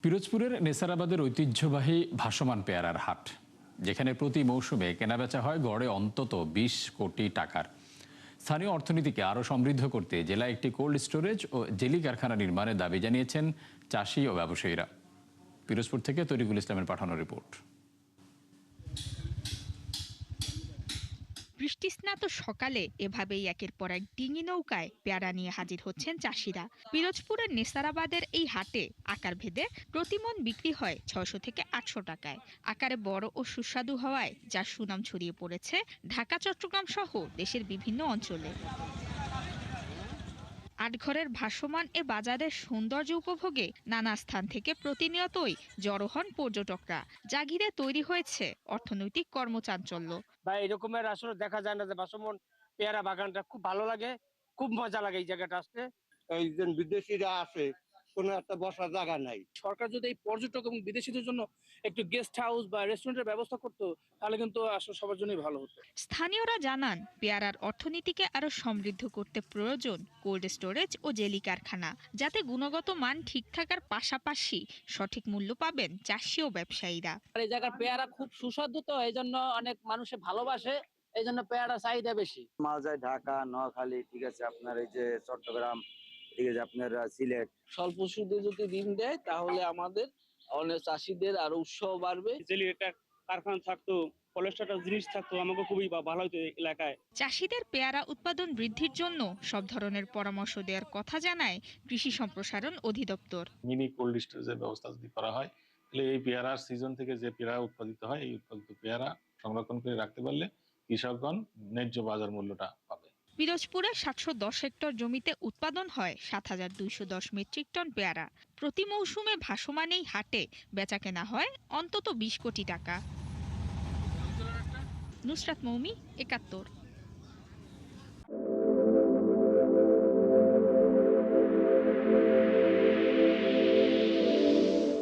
পিরোজপুরের নেসারাবাদের ঐতিহ্যবাহী ভাসমান পেয়ারার হাট, যেখানে প্রতি মৌসুমে কেনাবেচা হয় গড়ে অন্তত ২০ কোটি টাকার। স্থানীয় অর্থনীতিকে আরও সমৃদ্ধ করতে জেলায় একটি কোল্ড স্টোরেজ ও জেলি কারখানা নির্মাণের দাবি জানিয়েছেন চাষি ও ব্যবসায়ীরা। পিরোজপুর থেকে তরিকুল ইসলামের পাঠানো রিপোর্ট। বৃষ্টিস্নাত সকালে এভাবেই একের পর এক ডিঙি নৌকায় পেয়ারা নিয়ে হাজির হচ্ছেন চাষিরা। পিরোজপুরের নেসারাবাদের এই হাটে আকার ভেদে প্রতিমন বিক্রি হয় ৬০০ থেকে ৮০০ টাকায়। আকারে বড় ও সুস্বাদু হওয়ায় যার সুনাম ছড়িয়ে পড়েছে ঢাকা, চট্টগ্রাম সহ দেশের বিভিন্ন অঞ্চলে। আটঘরের ভাসমান এ বাজারের সৌন্দর্য উপভোগে নানা স্থান থেকে প্রতিনিয়তই জড়ো হন পর্যটকরা, যা ঘিরে তৈরি হয়েছে অর্থনৈতিক কর্মচাঞ্চল্য। বা এরকমের আসলে দেখা যায় না যে ভাসমান পেয়ারা বাগানটা খুব ভালো লাগে, খুব মজা লাগে এই জায়গাটা আসতে। এই যে বিদেশিরা আসে, কোনো একটা বসার জায়গা নাই। সরকার যদি এই পর্যটক এবং বিদেশিদের জন্য একটু গেস্ট হাউস বা রেস্টুরেন্টের ব্যবস্থা করতো, তাহলে কিন্তু আসলে সবার জন্যই ভালো হতো। স্থানীয়রা জানান, পেয়ারার অর্থনীতিকে আরো সমৃদ্ধ করতে প্রয়োজন কোল্ড স্টোরেজ ও জেলি কারখানা, যাতে গুণগত মান ঠিক থাকার পাশাপাশি সঠিক মূল্য পাবেন চাষি ও ব্যবসায়ীরা। আর এই জায়গার পেয়ারা খুব সুস্বাদু, তো এই জন্য অনেক মানুষে ভালোবাসে, এই জন্য পেয়ারা চাহিদা বেশি। মাল যায় ঢাকা, নোয়াখালী, ঠিক আছে আপনার এই যে চট্টগ্রাম, ঠিক আছে আপনার সিলেট। স্বল্প সুদে যদি ঋণ দেয় তাহলে আমাদের অনেক চাষিদের আরো উৎসাহ বাড়বে। যদি একটা কারখানা থাকতো, পলিস্টারটা জিনিস থাকতো, আমাকে খুবই ভালো হতো এলাকায়। চাষিদের পেয়ারা উৎপাদন বৃদ্ধির জন্য সব ধরনের পরামর্শ দেওয়ার কথা জানায় কৃষি সম্প্রসারণ অধিদপ্তর। মিনি কোল্ড স্টোরেজের ব্যবস্থা যদি করা হয়, তাহলে এই পেয়ারার সিজন থেকে যে পেয়ারা উৎপাদিত হয়, এই উৎপাদিত পেয়ারা সংরক্ষণ করে রাখতে পারলে কৃষকগণ ন্যায্য বাজার মূল্যটা পাবে। পিরোজপুরে ৭১০ হেক্টর জমিতে উৎপাদন হয় ৭,২১০ মেট্রিক টন পেয়ারা। প্রতি মৌসুমে ভাসমান এই হাটে বেচাকেনা হয় অন্তত ২০ কোটি টাকা। নুসরাত মৌমি, ৭১।